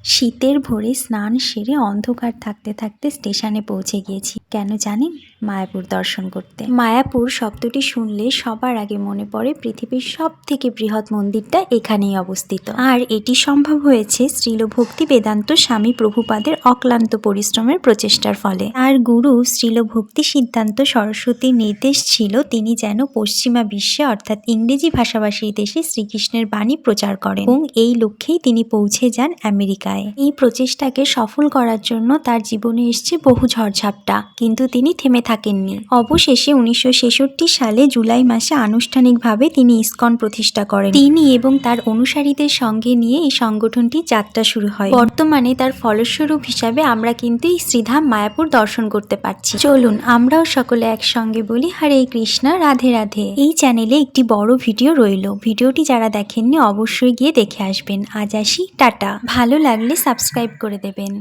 শীতের ভোরে স্নান সেরে অন্ধকার থাকতে থাকতে স্টেশনে পৌঁছে গিয়েছি। কেন জানেন? মায়াপুর দর্শন করতে। মায়াপুর শব্দটি শুনলে সবার আগে মনে পড়ে পৃথিবীর সব থেকে বৃহৎ মন্দিরটা এখানেই অবস্থিত। আর এটি সম্ভব হয়েছে শ্রীল ভক্তি বেদান্ত স্বামী প্রভুপাদের অক্লান্ত পরিশ্রমের প্রচেষ্টার ফলে। আর গুরু শ্রীল ভক্তি সিদ্ধান্ত সরস্বতীর নির্দেশ ছিল তিনি যেন পশ্চিমা বিশ্বে অর্থাৎ ইংরেজি ভাষাভাষী দেশে শ্রীকৃষ্ণের বাণী প্রচার করেন, এবং এই লক্ষ্যেই তিনি পৌঁছে যান আমেরিকায়। এই প্রচেষ্টাকে সফল করার জন্য তার জীবনে এসেছে বহু ঝড়ঝাপটা, কিন্তু তিনি থেমে থাকেননি। অবশেষে 1966 সালে জুলাই মাসে আনুষ্ঠানিকভাবে তিনি ইসকন প্রতিষ্ঠা করেন। তিনি এবং তার অনুসারীদের সঙ্গে নিয়ে এই সংগঠনটির যাত্রা শুরু হয়। বর্তমানে তার ফলস্বরূপ হিসাবে আমরা কিন্তু এই শ্রীধাম মায়াপুর দর্শন করতে পারছি। চলুন আমরাও সকলে একসঙ্গে বলি হরে কৃষ্ণা, রাধে রাধে। এই চ্যানেলে একটি বড় ভিডিও রইল, ভিডিওটি যারা দেখেননি অবশ্যই গিয়ে দেখে আসবেন। আজ আসি, টাটা। ভালো লাগলে সাবস্ক্রাইব করে দেবেন।